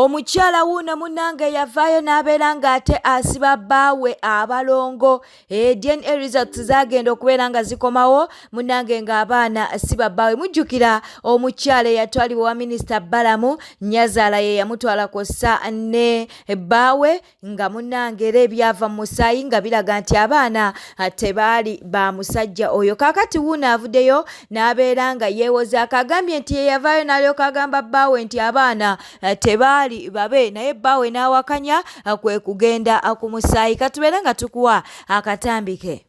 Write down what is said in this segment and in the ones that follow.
Omukyala wuno munnange yavaayo n'abeera ng'ate asiba bbaawe abalongo. DNA results zagenda okubeera nga zikomawo munnange ng'abaana siba bbaawe. Mujjukira omukyala eyatwalibwa wa minisita Balamu Nyazaala ye yamutwala kossa ne bbaawe nga munnange era ebyava mu musaayi nga biraga nti abaana tebaali ba musajja oyo. Kaakati wuno avuddeyo n'abeera nga yeewoza akagambye nti ye yavaayo n'alyoka agamba bbaawe nti abaana tebaali babe, naye bbaawe n'awakanya kwe kugenda ku musaayi. Katubeere nga tukuwa akatambike.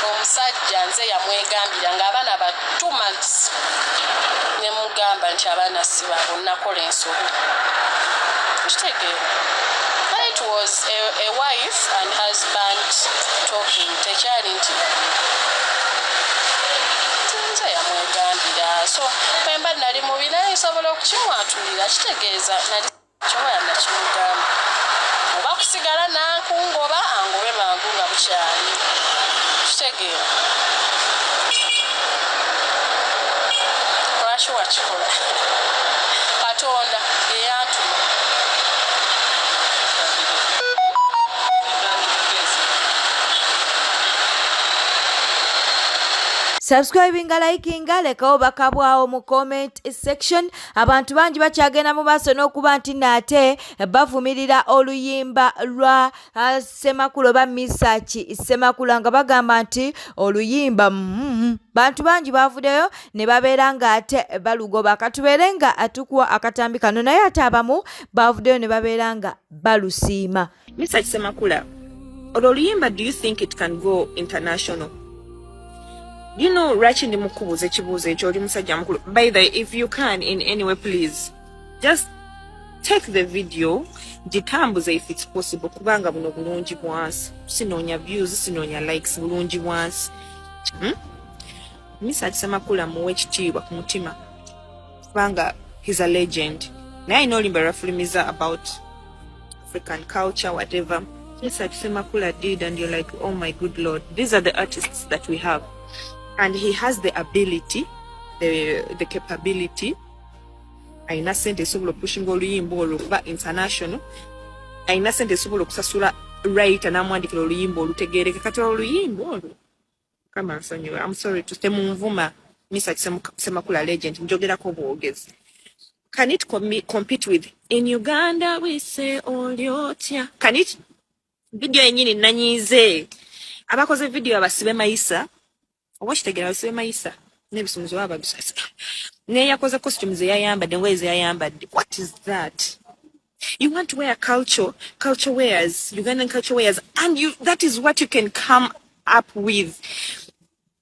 Omusajja nze yamwegambira ng'abaana ba 2 months ne mugamba nti abaana si baabo nakola ensobi. Kitegeera. It was a wife and husband talking. Tekyali nti nze yamwegambira. So bwemba nali mubi naye nsobola okukimwatulira kitegeeza nali kyoya nakimugamba. Oba kusigala nankungoba angobe mangu nga bukyali. Kitegeera. Lwaki wakikola? Katonda eyantuma. Subscribing, liking, lekawo bakabwawo mu comment section. Abantu bangi bakyagenda mu maaso n'okuba nti nate bavumirira oluyimba lwa Ssemakula oba Mesach Ssemakula nga bagamba nti oluyimba bantu bangi bavuddeyo ne babeera nga ate balugoba. Katubeere nga atukuwa akatambi kano naye ate abamu bavuddeyo ne babeera nga balusiima. Mesach Ssemakula, oluyimba, do you think it can go international? You know, Rachi ndi mukubuze chibuze choli musajja mukulu. By the way, if you can in any way, please just take the video, jitambuze if it's possible. Kubanga buno bulungi bwansi. Sinonya views, sinonya likes, bulungi bwansi. Mesach Ssemakula muwe ekitiibwa ku mutima. Kubanga he's a legend. Now I know Limbara film is about African culture, whatever. Mesach Ssemakula did, and you're like, oh my good Lord, these are the artists that we have. And he has the ability, the capability. Aina sente esobola pushing oluyimba oluba international. Aina sente esobola okusasula writer n'amwandikira oluyimba olutegeereka. Kati oluyimba olwo kama nsonyiwe. I'm sorry to say munvuma Mesach Ssemakula legend njogerako bwogezi. Can it compete with in Uganda we say olyotya? Can it? Video yenyini nanyize. Abakoze video abasibe mayisa. Owakitegera basibe mayisa n'ebisumuluzo baba bisasa. Ne yakoze costumes yayambadde ngwezi yayambadde. What is that? You want to wear culture wears, Ugandan culture wears, and that is what you can come up with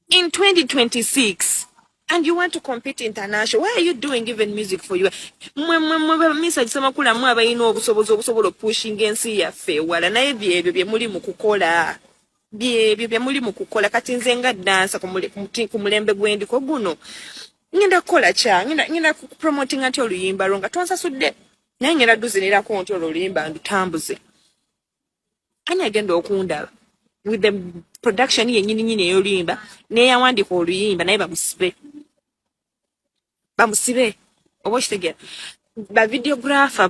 in 2026. And you want to compete international. Why are you doing even music for you? Mesach Ssemakula mwe abayina obusobola pushing ensi yaffe wala naye bye muli mu kukola. Bye muli mu kukola kati nze nga dansa ku mulembe gwendiko guno. Ngenda kukola kya, ngenda promoting ati oluyimba ronga tonsasudde. Naye ngenda duzinirako nti oluyimba ndutambuze. Ani agenda okundaba with the production yennyini ey'oluyimba n'eyawandika oluyimba naye bamusibe oba okitegeera. Ba videographer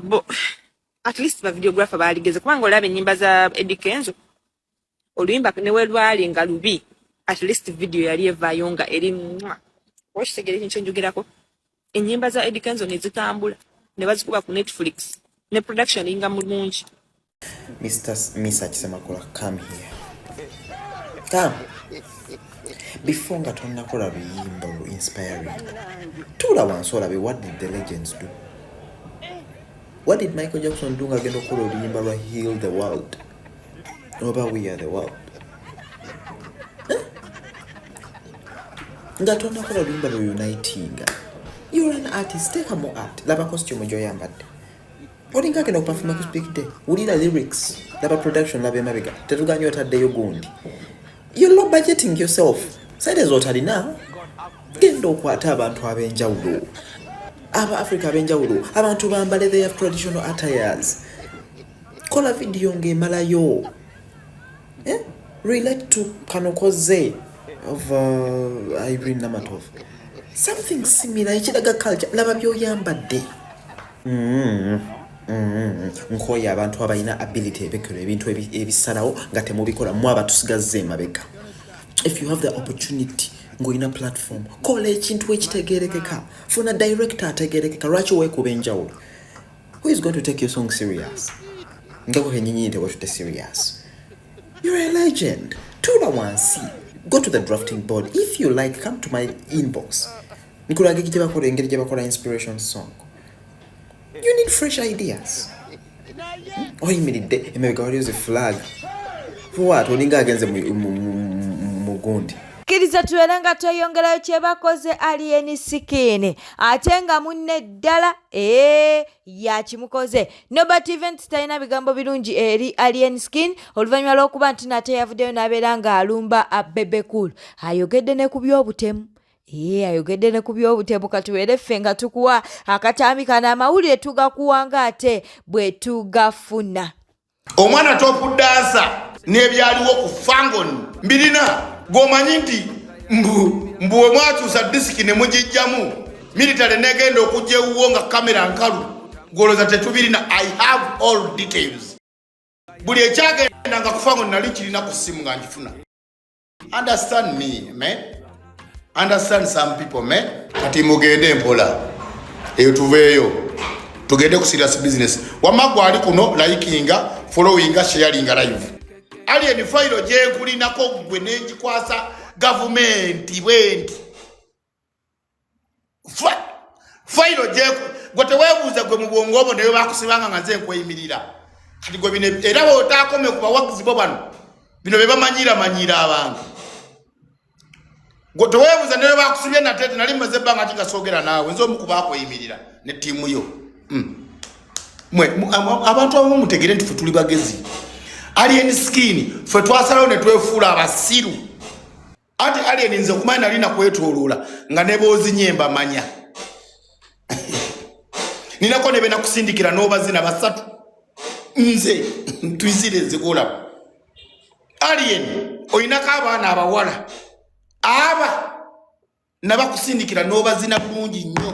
at least ba videographer baaligeze kubanga olaba ennyimba za Eddy Kenzo oluyimba ne welwali nga lubi, at least video yali evaayo nga eri okitegeera ekintu kyenjogerako. Ennyimba za Eddy Kenzo ne zitambula ne bazikuba ku Netflix ne production inga mulungi. Mesach Semakula, come here. Come. Before nga tonnakola luyimba lu inspiring. Tula wansi olabe, what did the legends do? What did Michael Jackson do nga agenda okukola oluyimba lwa Heal the World? Oba We Are the World? Nga tonnakola oluyimba lu uniting. You're an artist, take a more art. Laba costume gyoyambadde. Olinga agenda okuperforma ku speak day. Wulira lyrics. Laba production laba emabega. Tetuganya otaddeyo gundi. You're low budgeting yourself. Side zotalina. Genda okwata abantu ab'enjawulo. Aba Africa ab'enjawulo. Abantu bambale their traditional attires. kola video ng'emalayo. Relate to Kanokoze of Irene Namatov. Something similar. Ekiraga culture. Laba byoyambadde. Nkoya abantu abalina ability ebekero ebintu ebisalawo nga temubikola mu abatusigaze emabega. If you have the opportunity ngoina platform kola ekintu ekitegerekeka funa director ategerekeka lwaki weekuba enjawulo. Who is going to take your song serious? Ngako kenyinyi nte watute serious. You're a legend. Tula wansi. Go to the drafting board. If you like, come to my inbox. Nikulage kijeba kora engeri jeba kora inspiration song. You need fresh ideas. Oh, you made it. Emeka use a flag. For what? Oninga against mugundi. Kiriza tuwelenga tweyongerayo kyebakoze alien skin ate nga munne ddala yakimukoze. Nobat Event talina bigambo birungi eri alien skin oluvannyuma lw'okuba nti nate yavuddeyo n'abeera ng'alumba Bebe Cool. Ayogedde ne ku by'obutemu. Ayogedde ne ku by'obutemu katuweere ffe nga tukuwa akatambi kana amawulire tugakuwanga ate bwe tugafuna. Omwana Tufudde n'ebyaliwo ku fangoni mbirina gomanyi nti mbu we mwakyusa disiki ne mugijjamu military negenda okujja ewuwo nga kamera nkalu goloza tetubirina. I have all details. Buli ekyagenda nga ku fangoni nali kirina ku simu nga njifuna. Understand me, man. Understand some people, man. Kati mugende mpola eyo tuveeyo tugende ku serious business. Wamagwa ali kuno likinga followinga sharinga live. Alien file gyenkulinako gwe nenjikwasa government bwenti. File gwe teweebuuza gwe mu bwongo obwo naye bakusibanga nga nze nkweyimirira. Kati gwe bino era bw'otaakome ku bawagizi bo bano bino be bamanyira abantu. Gwe teweebuuza naye bakusibye natete nali mmaze ebbanga ki nga soogera naawe nze omu ku baakweyimira ne ttiimu yo. Abantu abamu mutegere nti ffe tuli bagezi. Alien skin fwe twasalawo ne twefuula abasiru. Ati alien nze kumanya nali nakwetooloola nga ne boozinyemba manya. Ninako ne benakusindikira n'obazina basatu. Nze tuyisire nzikola. Alien oyinako abaana abawala. Aba nabakusindikira n'obazina bulungi nnyo.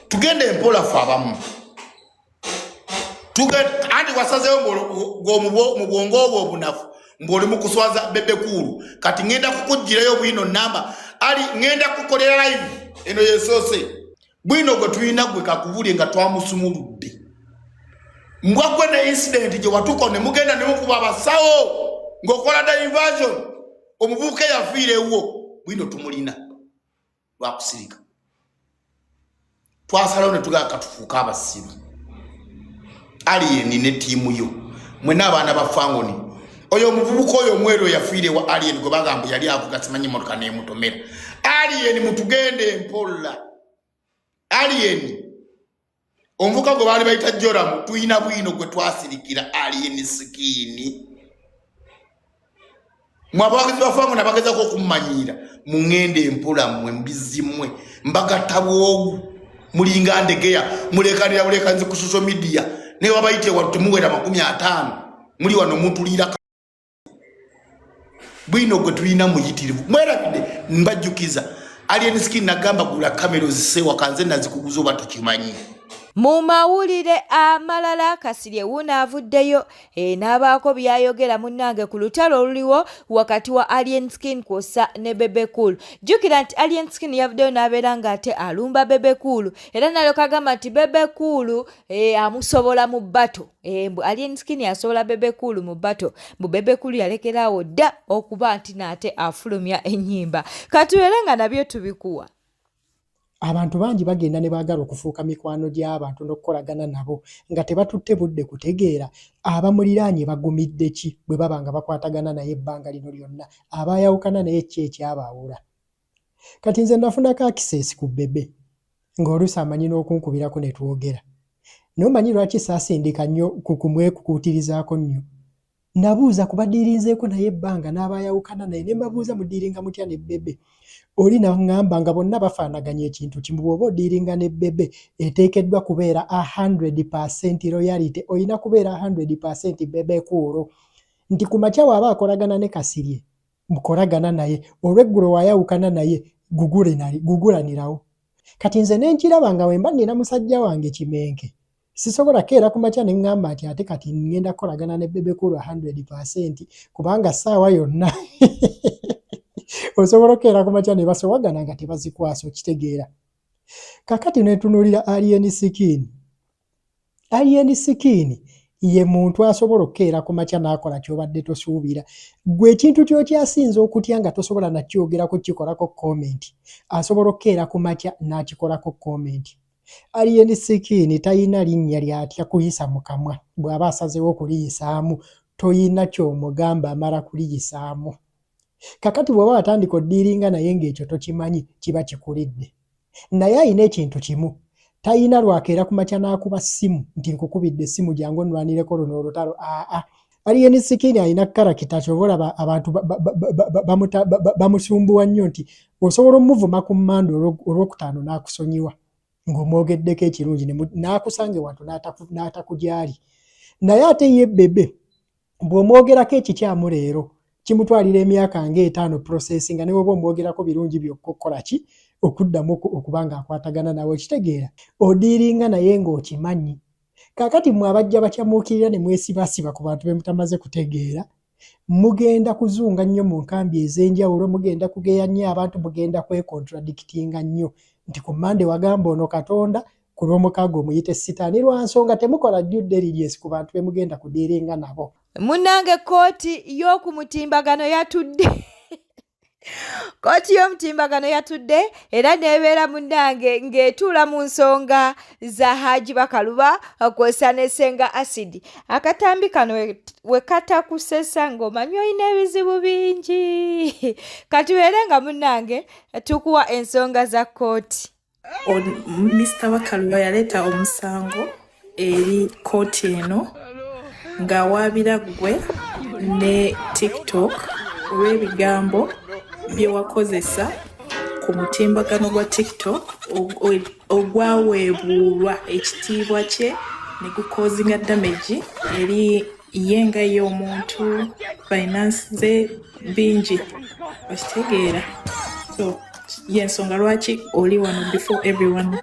Tugende empola ffe abamu. Andi wasazeyo mu bwongo obwo obunafu mboli mukuswaza Bebe Cool kati ngenda kukujjirayo bwino namba ali ngenda kukolera live eno yesose bwino gwe tuyina gwe kakubuli nga twamusumuludde mbwagwe ne incident gye watuko ne mugenda ne mukuba abasawo ng'okola diversion omubuuke yafiirewo bwino tumulina lwakusirika twasalawo ne tugaa katufuuka abasiru. Alien ne tiimu yo mwena abaana ba fangoni oyo omuvubuka oyo omweru yafiire wa alien gwe bagamba yali avuga simanyi motoka n'emutomera. Alien mutugende empola. Alien omuvubuka gwe baali bayita Joramu tuyina bwino gwe twasirikira alien sikini. Mwabawagizi ba fangoni abagezako okumumanyira mungende empola mmwe mbizi mmwe mbagatta bwogu mulinga ndegeya mulekanira nze ku social media. Ne wabayite watu muwera 50 muli wano mutulira bwino gwe tulina muyitirivu mwerabide mbajjukiza alien skin nagamba gula kamera zisewa kanze nazikuguzo batukimanyi. Mu mawulire amalala Kasirye wuuna avuddeyo n'abaako byayogera munnange ku lutalo oluliwo wakati wa Alien Skin kwosa ne Bebe Cool. Jjukira nti Alien Skin yavuddeyo n'abeera ng'ate alumba Bebe Cool era nalyoka agamba nti Bebe Cool amusobola mu bbato. Mbu Alien Skin asobola Bebe Cool mu bbato. Mbu Bebe Cool yalekeraawo dda okuba nti n'ate afulumya ennyimba. Katubeere nga nabyo tubikuwa. Abantu bangi bagenda ne baagala okufuuka mikwano gy'abantu n'okukolagana nabo nga tebatutte budde kutegeera abamuliraanye bagumidde ki bwe baba nga bakwatagana naye ebbanga lino lyonna abaayawukana naye ki ekyabaawula. Kati nze nafunako access ku Bebe ng'oluusi amanyi n'okunkubirako ne twogera. N'omanyi lwaki saasindika nnyo kumwekukuutirizaako nnyo nabuuza kubadiirinzeeko naye ebbanga n'abayawukana naye ne mbabuuza mudiiringa mutya ne bebe oli naŋŋamba nga bonna bafaanaganya ekintu kimu bw'oba odiiringa ne bebe eteekeddwa kubeera 100% royalty olina kubeera 100% bebe kuuro nti ku makya waaba akolagana ne kasirye mukolagana naye olw'eggulo wayawukana naye gugulanirawo kati nze ne nkiraba nga wemba nnina musajja wange kimenke sisobola keera ku makya ne ŋŋamba nti ate kati ngenda kukolagana ne bebe kuuro 100% kubanga ssaawa yonna osobola okeera ku makya ne basowagana nga tebazikwasa okitegeera kakati netunuulira alien skin ye muntu asobola okukeera ku makya n'akola ky'obadde tosuubira gwe ekintu ky'okyasinza okutya nga tosobola nakyogerako kikolako comment asobola okukeera ku makya n'akikolako comment alien skin tayina linnya lyatya kuyisa mu kamwa bw'aba asazeewo okuliyisaamu toyina ky'omugamba amala kuliyisaamu kakati bw'oba watandika oddiiringa naye ng'ekyo tokimanyi kiba kikulidde naye ayina ekintu kimu tayina lwakeera ku makya n'akuba ssimu nti nkukubidde essimu jangu onnwanireko luno olutalo alien skin ayina karakita kyobola abantu bamusumbuwa nnyo nti osobola omuvuma ku mmanda olwokutaano n'akusonyiwa ng'omwogeddeko ekirungi n'akusanga ewantu n'atakujaali naye ate ye bebe bw'omwogerako ekikyamu leero kimutwalira emyaka nga5 process nga ne bw'oba omwogerako birungi byokka okukola ki okuddamu okuba ng'akwatagana nawe ekitegeera odiiringa naye ng'okimanyi kaakati mwe abajja bakyamuukirira ne mwesibasiba ku bantu be mutamaze kutegeera mugenda kuzunga nnyo mu nkambi ez'enjawulo mugenda kugeya nnyo abantu mugenda kwekontradictinga nnyo nti ku mmande wagamba ono Katonda ku lw'omukaaga omuyite sitaani lwa nsonga temukola due diligence ku bantu be mugenda kudiiringa nabo. Munnange kooti y'okumutimbagano yatudde kooti y'omutimbagano yatudde era neebeera munnange ng'etuula mu nsonga za Haji Bakaluba kw'ossa ne Ssenga Acid. Akatambi kano we katakusesa ng'omanyi olina ebizibu bingi katubeere nga munnange tukuwa ensonga za kooti. Mr. Bakaluba yaleeta omusango eri kooti eno ng'awaabira ggwe ne TikTok olw'ebigambo bye wakozesa ku mutimbagano gwa TikTok ogwaweebuulwa ekitiibwa kye ne gukozinga damage eri ye nga y'omuntu finance ze bingi okitegeera so yensonga lwaki oli wano before everyone.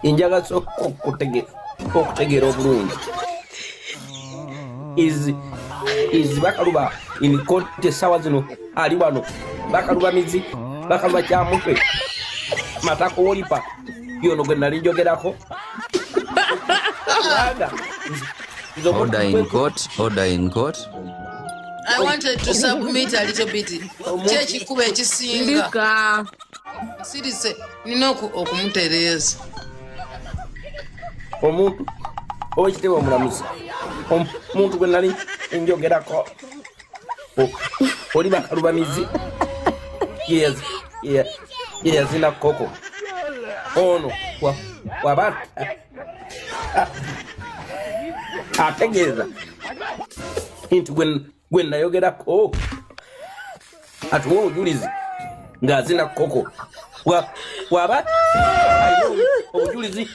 Injaga so okutegeera obulungi is Bakaluba in kote sawa zino ali wano Bakaluba mizi Bakaluba kyamutwe matako wolipa yono gwe nali njogerako. Order in court. I wanted to submit a little bit. Chechi kuba ekisinga. Sirise nina okumutereeza. Omuntu owekitiibwa omulamuzi omuntu gwe nali njogerako oli Bakaluba mizi yazina koko ono waba ategeeza nti gwe nayogerako atuwa obujulizi ng'azina koko waba obujulizi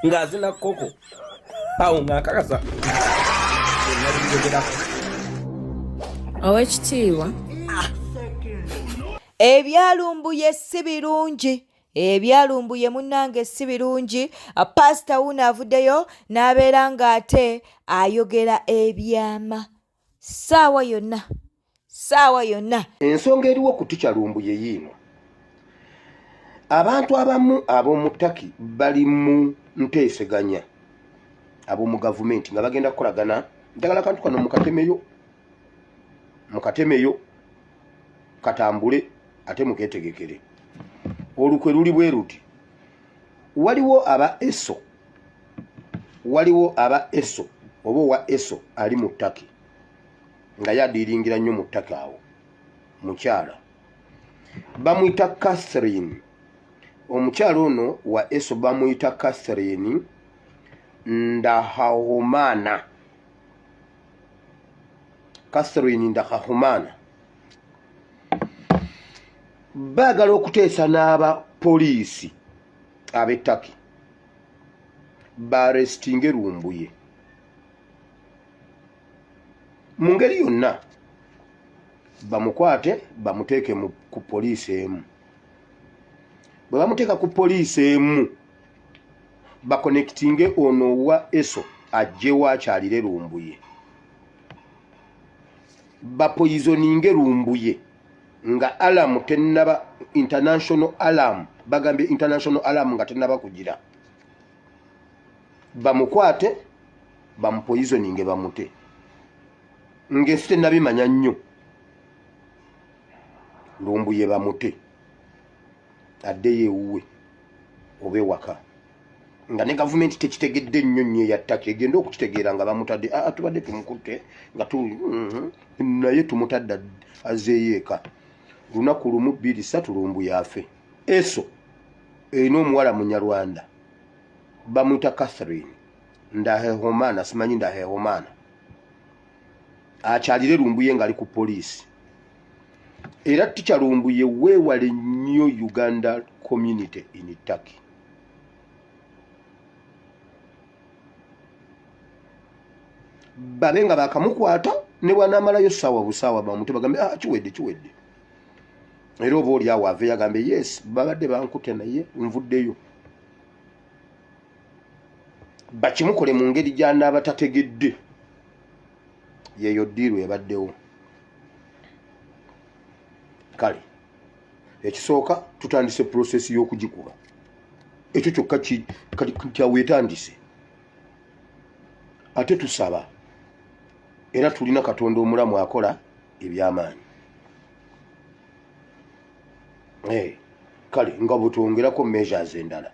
ng'azina koko awo ng'akakasa Owekitiibwa ebyalumbuye si birungi. Ebyalumbuye munnange si birungi. Pasita wuno avuddeyo n'abeera ng'ate ayogera ebyama ssaawa yonna. Ensonga eriwo ku tukyalumbuye yiino. Abantu abamu ab'omu Turkey bali mu nteeseganya ab'omu gavumenti nga bagenda kukolagana njagala kantu kano mukatemeyo katambule ate muketegekere. Olukwe luli bwe ruti. Waliwo aba ESO oba wa ESO ali mu Turkey nga yadiringira nnyo mu Turkey awo mukyala bamuyita Catherine omukyalo ono wa eso bamuyita Catherine Ndahahumana. Catherine Ndahahumana baagala okuteesa n'aba poliisi ab'ettaki baarestinge Lumbuye mu ngeri yonna, bamukwate bamuteeke ku poliisi emu. Bwe bamuteeka ku poliisi emu bakonektinge ono wa eso ajje waakyalire Lumbuye, bapoisoninge Lumbuye nga alarm tennaba international alarm, bagambye international alarm nga tennaba kugira, bamukwate bamupoisoninge bamute ng'ensi tennabimanya nnyo. Lumbuye bamute addeyo ewuwe oba ewaka, nga ne gavumenti tekitegedde nnyo nnyo eyattaki egenda okukitegeera nga bamutadde tubadde tumukutte nga naye tumutadde azeeyo eka. Lunaku lumu 2 3 Lumbuye afe. Eso erina omuwala Munyarwanda bamuyita Catherine Ndahehomana, simanyi Ndahehomana, akyalire Lumbuye ng'ali ku poliisi. Era ticha Lumbuye weewale nnyo Uganda community in Turkey. Babe nga bakamukwata ne bw'anaamalayo ssaawa busaawa bamute bagambe kiwedde. Era oba oli awo ave yagambe yes babadde bankute naye nvuddeyo. Bakimukole mu ngeri gy'anaaba tategedde. Yeeyo ddiiru ebaddewo. Kale ekisooka tutandise process y'okugikuba. Ekyo kyokka kyawetandise. Ate tusaba era tulina Katonda omulamu akola ebyamaanyi. Kale nga bwetwongerako measures endala,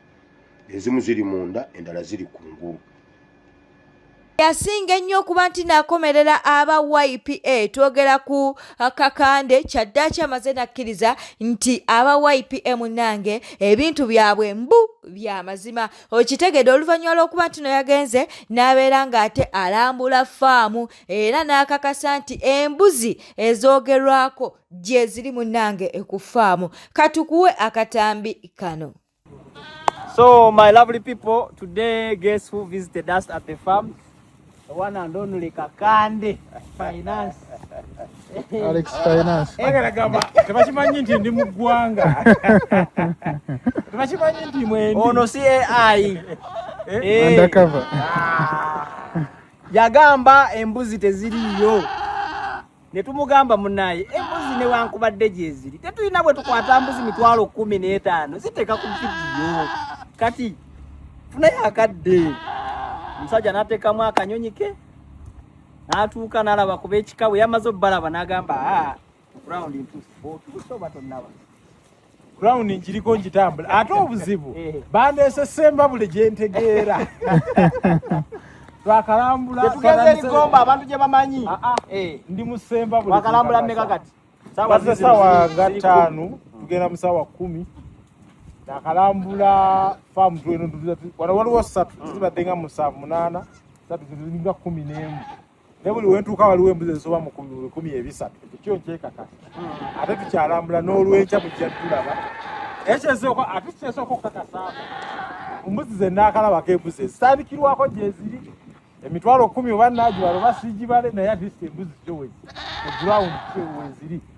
ezimu ziri munda endala ziri kungulu. Yasinga ennyo okuba nti naakomerera aba YPA. Twogera ku kakande kyaddaaki amaze nakkiriza nti aba YPA munnange ebintu byabwe mbu bya mazima. Okitegedde oluvannyuma lw'okuba nti no yagenze n'abeera ng'ate alambula faamu era n'akakasa nti embuzi ezoogerwako gye ziri munnange ku faamu. Katukuwe akatambi kano. So my lovely people, today guess who visited us at the farm? The one and only Kakande Finance. Alex Finance. Tebakimanyi nti ndi mu ggwanga. Tebakimanyi nti mwendi. Ono CAI. Undercover. Yagamba embuzi teziriyo. Ne tumugamba munaye embuzi ne wankubadde gye ziri. Tetulina bwe tukwata mbuzi 15,000 ziteeka ku vidiyo. Kati funayo akadde. Musajja n'ateekamu akanyonyi ke n'atuuka n'alaba kuba ekikawe yamaze obbalaba n'agamba ground ntuuso batonnaba ground nkiriko njitambula ate obuzibu bandeese Sembabule gye ntegeera twakalambula tugeze Ligomba abantu gye bamanyi ndi mu Sembabule twakalambula mmeka kati sawa nga 5 tugenda mu sawa 10 nakalambula farm tweno waliwo 3 zibadde nga 7 8 3 ziringa 11 ne buli wentuuka waliwo embuzi ezisoba mu 13 ekyo nkyekaka ate tukyalambula n'olwenkya mujja tulaba ekyesooka ate kyesooka okukakasa embuzi ze naakalabako embuzi zitandikirwako gye ziri 10,000 oba naagiwala oba siigibale naye ate embuzi kyo weziri ground kyo weziri